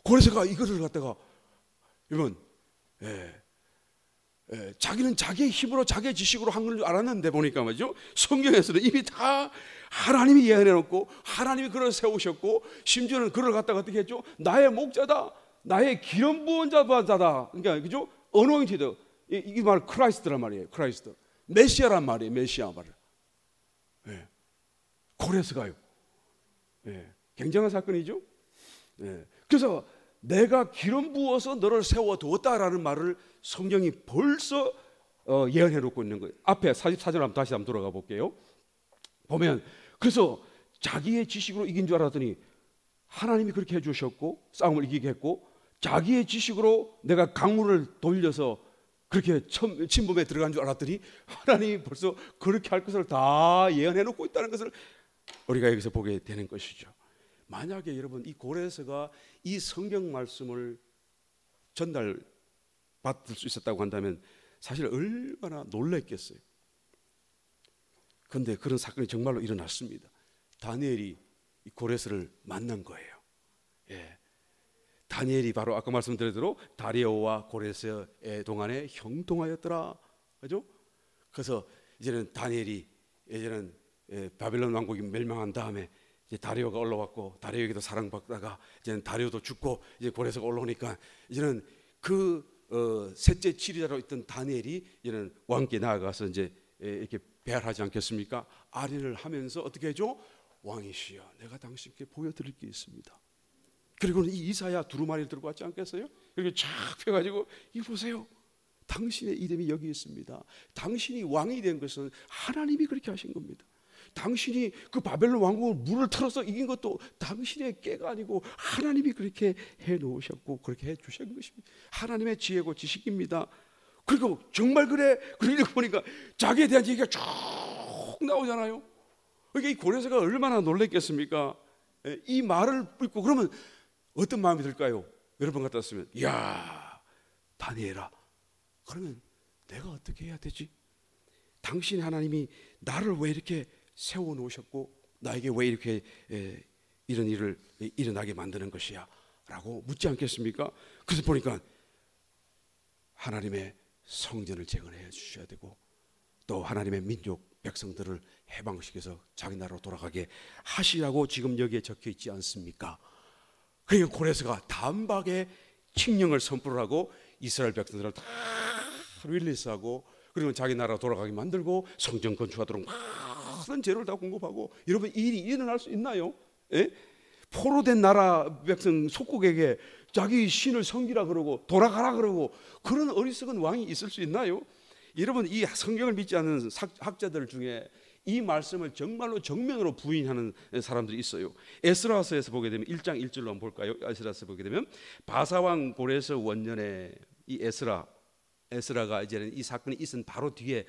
고레스가 이것을 갖다가, 여러분, 자기는 자기의 힘으로 자기의 지식으로 한 걸 알았는데 보니까 말이죠, 성경에서는 이미 다 하나님이 예언해놓고 하나님이 그를 세우셨고, 심지어는 그를 갖다가 어떻게 했죠? 나의 목자다, 나의 기름 부은 자다. 그러니까 그죠? 어노인티드, 이 말 크라이스트란 말이에요. 크라이스트, 메시아란 말이에요. 메시아 말을. 고레스가요. 굉장한 사건이죠. 그래서 내가 기름 부어서 너를 세워두었다라는 말을 성경이 벌써 예언해 놓고 있는 거예요. 앞에 44절 다시 한번 돌아가 볼게요. 보면 그래서 자기의 지식으로 이긴 줄 알았더니 하나님이 그렇게 해주셨고 싸움을 이기게 했고, 자기의 지식으로 내가 강물을 돌려서 그렇게 침범에 들어간 줄 알았더니 하나님이 벌써 그렇게 할 것을 다 예언해 놓고 있다는 것을 우리가 여기서 보게 되는 것이죠. 만약에 여러분 이 고레스가 이 성경 말씀을 전달 받을 수 있었다고 한다면 사실 얼마나 놀랐겠어요. 그런데 그런 사건이 정말로 일어났습니다. 다니엘이 이 고레스를 만난 거예요. 예. 다니엘이 바로 아까 말씀드린 대로 다리오와 고레스의 동안에 형통하였더라. 그죠? 그래서 이제는 다니엘이 예전엔 바벨론 왕국이 멸망한 다음에 이제 다리오가 올라왔고, 다리오에게도 사랑받다가 이제는 다리오도 죽고 이제 고레스가 올라오니까 이제는 그 셋째 지휘자로 있던 다니엘이 이제는 왕께 나아가서 이제 이렇게 배할하지 않겠습니까? 아뢰를 하면서 어떻게 해줘? 왕이시여, 내가 당신께 보여드릴 게 있습니다. 그리고는 이 이사야 두루마리를 들고 왔지 않겠어요? 이렇게 쫙 펴가지고 이 보세요, 당신의 이름이 여기 있습니다. 당신이 왕이 된 것은 하나님이 그렇게 하신 겁니다. 당신이 그 바벨론 왕국을 물을 틀어서 이긴 것도 당신의 깨가 아니고 하나님이 그렇게 해놓으셨고 그렇게 해주신 것입니다. 하나님의 지혜고 지식입니다. 그리고 정말 그래. 그러고 보니까 자기에 대한 얘기가 쭉 나오잖아요. 그러니까 이 고레스가 얼마나 놀랬겠습니까? 이 말을 듣고 그러면 어떤 마음이 들까요? 여러분 같았으면, 이야, 다니엘아, 그러면 내가 어떻게 해야 되지? 당신 하나님이 나를 왜 이렇게 세워놓으셨고 나에게 왜 이렇게 이런 일을 일어나게 만드는 것이야? 라고 묻지 않겠습니까? 그래서 보니까 하나님의 성전을 재건해 주셔야 되고 또 하나님의 민족 백성들을 해방시켜서 자기 나라로 돌아가게 하시라고 지금 여기에 적혀 있지 않습니까? 그러니까 고레스가 단박에 칙령을 선포를 하고 이스라엘 백성들을 다 릴리스하고 그리고 자기 나라로 돌아가게 만들고 성전 건축하도록 많은 재료를 다 공급하고. 여러분, 이 일이 일어날 수 있나요? 예? 포로된 나라 백성 속국에게 자기 신을 섬기라 그러고 돌아가라 그러고 그런 어리석은 왕이 있을 수 있나요? 여러분, 이 성경을 믿지 않는 학자들 중에 이 말씀을 정말로 정면으로 부인하는 사람들이 있어요. 에스라서에서 보게 되면 1장 1절로 한번 볼까요? 에스라서 보게 되면 바사왕 고레스 원년에 이 에스라가 이제는 이 사건이 있은 바로 뒤에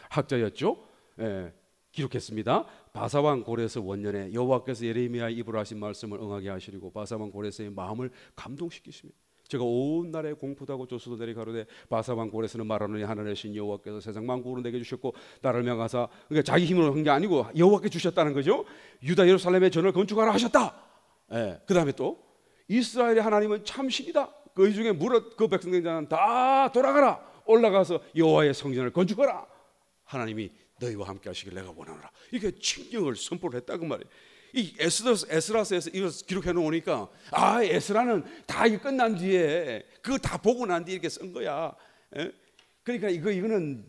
학자였죠. 예, 기록했습니다. 바사왕 고레스 원년에 여호와께서 예레미야의 입으로 하신 말씀을 응하게 하시리고 바사왕 고레스의 마음을 감동시키시며 제가 온 나라에 공포하고 조수도 내리 가로되 바사왕 고레스는 말하노니 하늘의 신 여호와께서 세상 만국을 내게 주셨고 나를 명하사, 그러니까 자기 힘으로 한 게 아니고 여호와께 주셨다는 거죠. 유다 예루살렘의 전을 건축하라 하셨다. 예, 그 다음에 또 이스라엘의 하나님은 참신이다. 그 중에 무릇 그 백성들은 다 돌아가라. 올라가서 여호와의 성전을 건축하라. 하나님이 너희와 함께 하시길 내가 원하노라. 이렇게 칙령을 선포를 했다 그 말이에요. 이 에스라서에서 이거 기록해 놓으니까 에스라는 다 이게 끝난 뒤에 그거 다 보고 난 뒤에 이렇게 쓴 거야. 예? 그러니까 이거는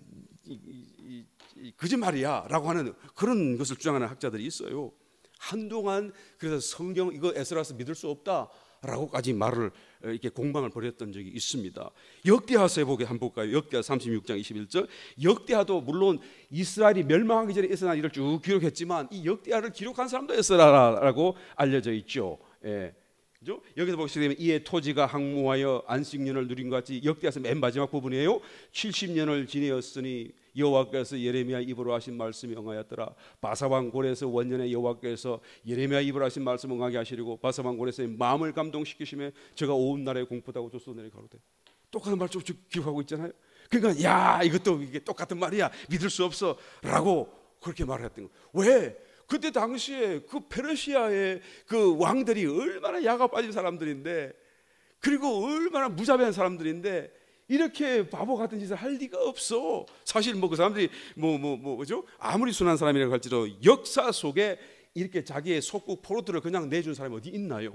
거짓말이야라고 하는 그런 것을 주장하는 학자들이 있어요. 한동안 그래서 성경 이거 에스라서 믿을 수 없다라고까지 말을 이렇게 공방을 벌였던 적이 있습니다. 역대하서에 한번 볼까요? 역대하 36장 21절. 역대하도 물론 이스라엘이 멸망하기 전에 일어난 일을 쭉 기록했지만 이 역대하를 기록한 사람도 에스라라고 알려져 있죠. 예. 그죠? 여기서 보시게 되면 이에 토지가 항무하여 안식년을 누린 것 같이 역대하서 맨 마지막 부분이에요. 70년을 지내었으니 여호와께서 예레미야 입으로 하신 말씀이 응하였더라. 바사왕 고레스 원년에 여호와께서 예레미야 입으로 하신 말씀 응하게 하시려고 바사왕 고레스의 마음을 감동시키시며 제가 온 나라에 공포하고 조수도 내리 가로되. 똑같은 말 좀 기록하고 있잖아요. 그러니까 야 이것도 이게 똑같은 말이야 믿을 수 없어라고 그렇게 말을 했던 거. 왜? 그때 당시에 그 페르시아의 그 왕들이 얼마나 야가 빠진 사람들인데 그리고 얼마나 무자비한 사람들인데 이렇게 바보 같은 짓을 할 리가 없어. 사실 그 사람들이 뭐죠? 아무리 순한 사람이라고 할지라도 역사 속에 이렇게 자기의 속국 포로들을 그냥 내준 사람이 어디 있나요?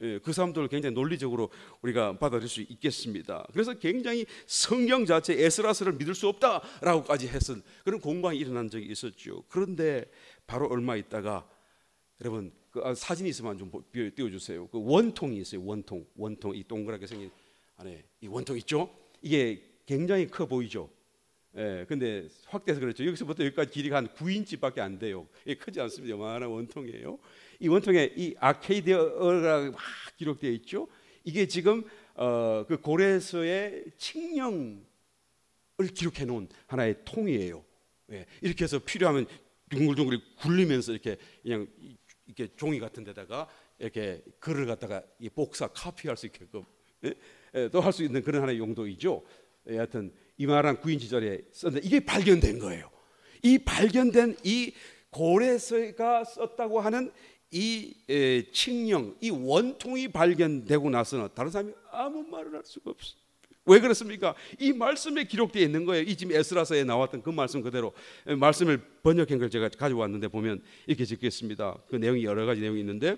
예, 그 사람들을 굉장히 논리적으로 우리가 받아들일 수 있겠습니다. 그래서 굉장히 성경 자체 에스라서를 믿을 수 없다라고까지 했던 그런 공방이 일어난 적이 있었죠. 그런데 바로 얼마 있다가 여러분 사진이 있으면 좀 띄워주세요. 그 원통이 있어요. 원통 이 동그랗게 생긴 안에 이 원통 있죠? 이게 굉장히 커 보이죠? 예, 근데 확대해서 그렇죠. 여기서부터 여기까지 길이가 한 9인치밖에 안 돼요. 이게 크지 않습니다. 요만한 원통이에요. 이 원통에 이 아케이디어가 막 기록되어 있죠. 이게 지금 그 고레서의 칙령을 기록해 놓은 하나의 통이에요. 예, 이렇게 해서 필요하면 둥글둥글 굴리면서 이렇게 그냥 이렇게 종이 같은 데다가 이렇게 글을 갖다가 복사 카피할 수 있게끔 또 할 수 있는 그런 하나의 용도이죠. 하여튼 이만한 9인치짜리 썼는데 이게 발견된 거예요. 이 발견된 이 고레서가 썼다고 하는 이 칙령, 이 원통이 발견되고 나서는 다른 사람이 아무 말을 할 수가 없어요. 왜 그렇습니까? 이 말씀에 기록되어 있는 거예요. 이 지금 에스라서에 나왔던 그 말씀 그대로 말씀을 번역한 걸 제가 가져왔는데 보면 이렇게 적겠습니다. 그 내용이 여러 가지 내용이 있는데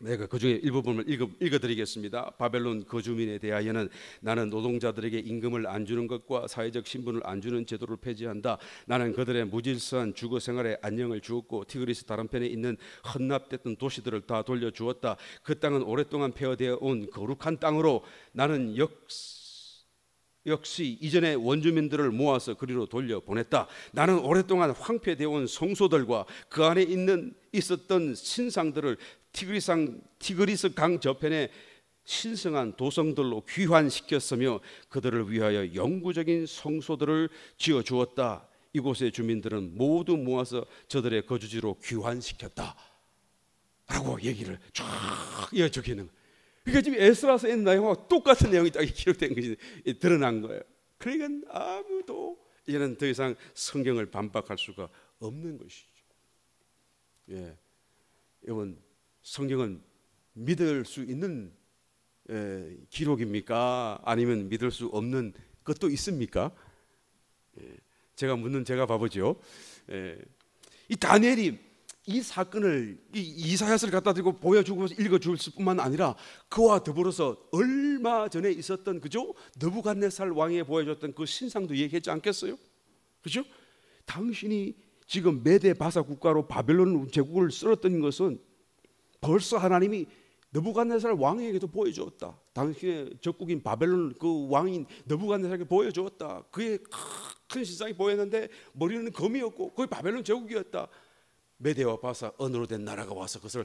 내가 그 중에 일부분을 읽어드리겠습니다. 바벨론 거주민에 대하여는 나는 노동자들에게 임금을 안 주는 것과 사회적 신분을 안 주는 제도를 폐지한다. 나는 그들의 무질서한 주거 생활에 안녕을 주었고 티그리스 다른편에 있는 헌납됐던 도시들을 다 돌려주었다. 그 땅은 오랫동안 폐허되어 온 거룩한 땅으로 나는 역시 이전의 원주민들을 모아서 그리로 돌려보냈다. 나는 오랫동안 황폐되어 온 성소들과 그 안에 있었던 신상들을 티그리스 강 저편에 신성한 도성들로 귀환시켰으며 그들을 위하여 영구적인 성소들을 지어주었다. 이곳의 주민들은 모두 모아서 저들의 거주지로 귀환시켰다 라고 얘기를 쫙 적혀있는 거예요. 그러니까 지금 에스라서의 내용과 똑같은 내용이 딱 기록된 것이 드러난 거예요. 그러니까 아무도 이제는 더 이상 성경을 반박할 수가 없는 것이죠. 예, 여러분 성경은 믿을 수 있는 기록입니까? 아니면 믿을 수 없는 것도 있습니까? 제가 묻는 제가 바보죠. 이 다니엘이 이 사건을 이사야서를 갖다 들고 보여주고 읽어줄 뿐만 아니라 그와 더불어서 얼마 전에 있었던 그죠? 느부갓네살 왕이 보여줬던 그 신상도 얘기했지 않겠어요? 그죠? 당신이 지금 메데 바사 국가로 바벨론 제국을 쓸었던 것은 벌써 하나님이 느부갓네살 왕에게도 보여주었다. 당신의 적국인 바벨론 그 왕인 느부갓네살에게 보여주었다. 그의 큰 신상이 보였는데 머리는 검이었고 그게 바벨론 제국이었다. 메데와 바사 언어로 된 나라가 와서 그것을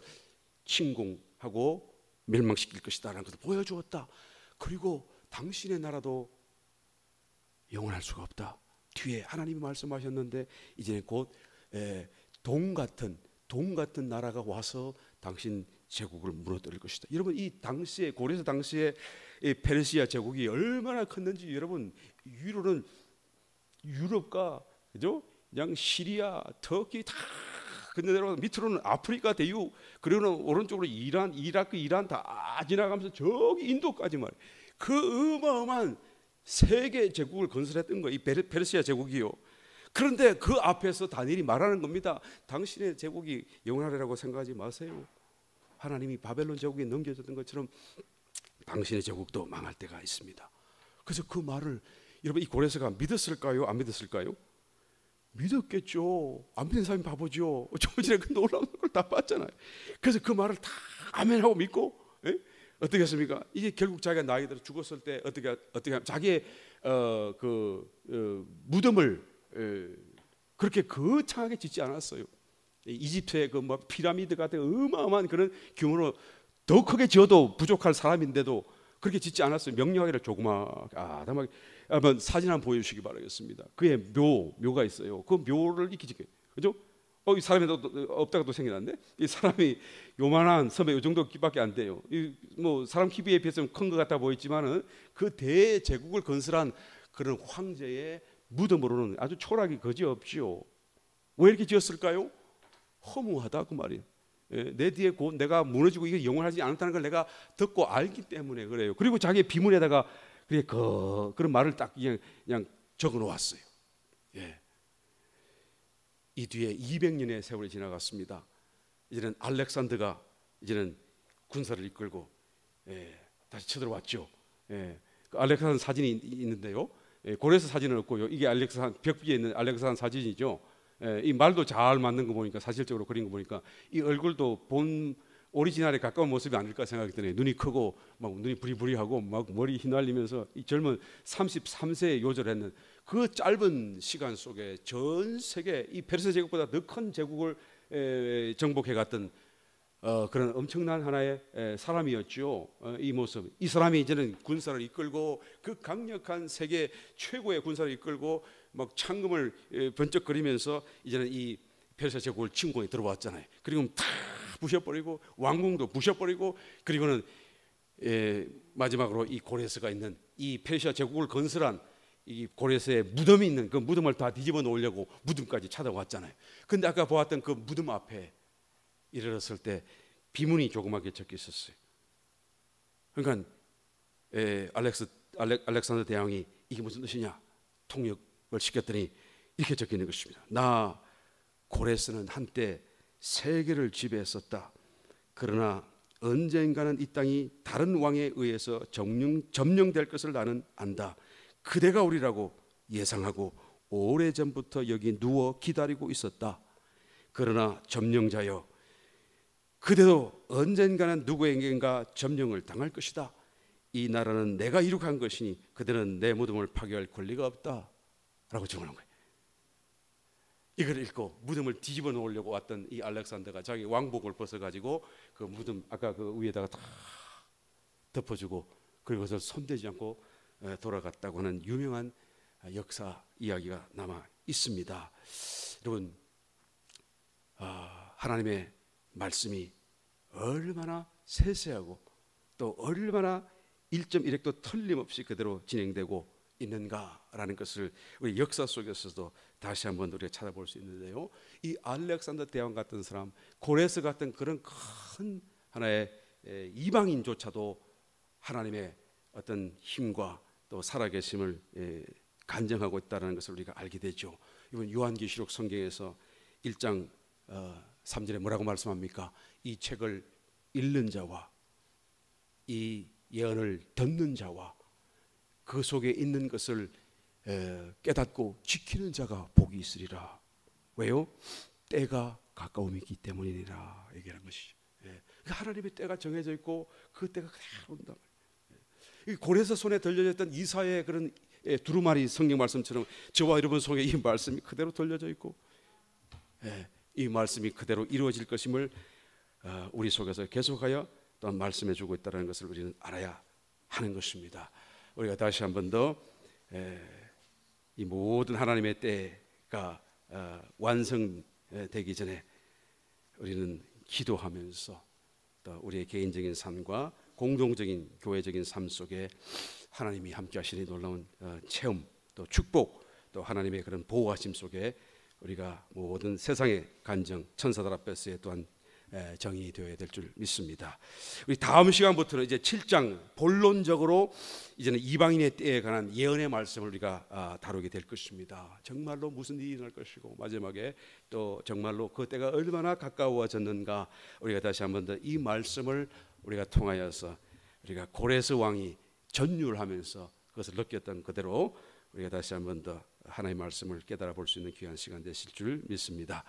침공하고 멸망시킬 것이다 라는 것을 보여주었다. 그리고 당신의 나라도 영원할 수가 없다. 뒤에 하나님이 말씀하셨는데 이제는 곧 동 같은 나라가 와서 당신 제국을 무너뜨릴 것이다. 여러분 이 당시에 고레서 당시에 이 페르시아 제국이 얼마나 컸는지 여러분 위로는 유럽과 그죠? 그냥 시리아, 터키 다 근데 밑으로는 아프리카 대륙 그리고는 오른쪽으로 이란, 이라크, 이란 다 지나가면서 저기 인도까지 말이에요. 그 어마어마한 세계 제국을 건설했던 거예요. 이 페르시아 제국이요. 그런데 그 앞에서 다니엘이 말하는 겁니다. 당신의 제국이 영원하리라고 생각하지 마세요. 하나님이 바벨론 제국에 넘겨줬던 것처럼 당신의 제국도 망할 때가 있습니다. 그래서 그 말을 여러분 이 고레서가 믿었을까요? 안 믿었을까요? 믿었겠죠. 안 믿는 사람이 바보죠. 조금 전에 그 놀라운 걸 다 봤잖아요. 그래서 그 말을 다 아멘하고 믿고 어떻게 했습니까? 이제 결국 자기가 나이 들어 죽었을 때 어떻게 하면 자기의 무덤을 그렇게 거창하게 짓지 않았어요. 이집트의 그 뭐 피라미드 같은 어마어마한 그런 규모로 더 크게 지어도 부족할 사람인데도 그렇게 짓지 않았어요. 명료하기를 조그맣게 아담하게. 한번 사진 한번 보여주시기 바라겠습니다. 그의 묘가 있어요. 그 묘를 이렇게 짓게, 그죠? 이 사람이 없다가 또 생겨났네. 이 사람이 요만한 섬에 요 정도밖에 안 돼요. 뭐 사람 키에 비해서는 큰 것 같아 보였지만은 그 대제국을 건설한 그런 황제의 무덤으로는 아주 초라하기 거지없지요. 왜 이렇게 지었을까요? 허무하다 그 말이에요. 내 뒤에 곧 내가 무너지고 이게 영원하지 않다는 걸 내가 듣고 알기 때문에 그래요. 그리고 자기의 비문에다가 그런 말을 딱 그냥 적어 놓았어요. 예. 이 뒤에 200년의 세월이 지나갔습니다. 이제는 알렉산더가 이제는 군사를 이끌고 다시 쳐들어왔죠. 그 알렉산더 사진이 있는데요. 고레서 사진은 없고요. 이게 알렉산더 벽 위에 있는 알렉산더 사진이죠. 이 말도 잘 맞는 거 보니까, 사실적으로 그린 거 보니까 이 얼굴도 본 오리지널에 가까운 모습이 아닐까 생각이 드네요. 눈이 크고 막 눈이 부리부리하고 막 머리 휘날리면서 이 젊은 33세에 요절했는 그 짧은 시간 속에 전 세계 이 페르시아 제국보다 더 큰 제국을 정복해 갔던 그런 엄청난 하나의 사람이었죠. 이 모습, 이 사람이 이제는 군사를 이끌고 그 강력한 세계 최고의 군사를 이끌고 막 창금을 번쩍거리면서 이제는 이 페르시아 제국을 침공에 들어왔잖아요. 그리고 다 부셔버리고 왕궁도 부셔버리고, 그리고는 마지막으로 이 고레스가 있는 이 페르시아 제국을 건설한 이 고레스의 무덤이 있는 그 무덤을 다 뒤집어 놓으려고 무덤까지 찾아왔잖아요. 근데 아까 보았던 그 무덤 앞에 이르렀을 때 비문이 조그맣게 적혀 있었어요. 그러니까 알렉산더 대왕이 이게 무슨 뜻이냐 통역을 시켰더니 이렇게 적혀 있는 것입니다. 나 고레스는 한때 세계를 지배했었다. 그러나 언젠가는 이 땅이 다른 왕에 의해서 점령될 것을 나는 안다. 그대가 우리라고 예상하고 오래전부터 여기 누워 기다리고 있었다. 그러나 점령자여, 그대도 언젠가는 누구에겐가 점령을 당할 것이다. 이 나라는 내가 이룩한 것이니 그대는 내 무덤을 파괴할 권리가 없다 라고 정하는 거예요. 이걸 읽고 무덤을 뒤집어 놓으려고 왔던 이 알렉산더가 자기 왕복을 벗어가지고 그 무덤 아까 그 위에다가 다 덮어주고 그리고 그것을 손대지 않고 돌아갔다고 하는 유명한 역사 이야기가 남아 있습니다. 여러분, 하나님의 말씀이 얼마나 세세하고 또 얼마나 1.1획도 틀림없이 그대로 진행되고 있는가라는 것을 우리 역사 속에서도 다시 한번 우리가 찾아볼 수 있는데요. 이 알렉산더 대왕 같은 사람, 고레스 같은 그런 큰 하나의 이방인조차도 하나님의 어떤 힘과 또 살아계심을 간증하고 있다는 것을 우리가 알게 되죠. 이번 요한계시록 성경에서 1장 3절에 뭐라고 말씀합니까? 이 책을 읽는 자와 이 예언을 듣는 자와 그 속에 있는 것을 깨닫고 지키는 자가 복이 있으리라. 왜요? 때가 가까움이기 때문이니라 얘기하는 것이죠. 하나님의 때가 정해져 있고 그 때가 그대로 온다. 고레스 손에 들려졌던 이사야의 그런 두루마리 성경 말씀처럼 저와 여러분 속에 이 말씀이 그대로 들려져 있고 이 말씀이 그대로 이루어질 것임을 우리 속에서 계속하여 또 말씀해주고 있다는 것을 우리는 알아야 하는 것입니다. 우리가 다시 한 번 더 이 모든 하나님의 때가 완성되기 전에 우리는 기도하면서 또 우리의 개인적인 삶과 공동적인 교회적인 삶 속에 하나님이 함께 하시는 놀라운 체험 또 축복 또 하나님의 그런 보호하심 속에 우리가 모든 세상의 간정 천사들 앞에서의 또한 정의 되어야 될 줄 믿습니다. 우리 다음 시간부터는 이제 7장 본론적으로 이제는 이방인의 때에 관한 예언의 말씀을 우리가 다루게 될 것입니다. 정말로 무슨 일이 일어날 것이고 마지막에 또 정말로 그 때가 얼마나 가까워졌는가 우리가 다시 한번 더 이 말씀을 우리가 통하여서 우리가 고레스 왕이 전율하면서 그것을 느꼈던 그대로 우리가 다시 한번 더 하나님의 말씀을 깨달아 볼 수 있는 귀한 시간 되실 줄 믿습니다.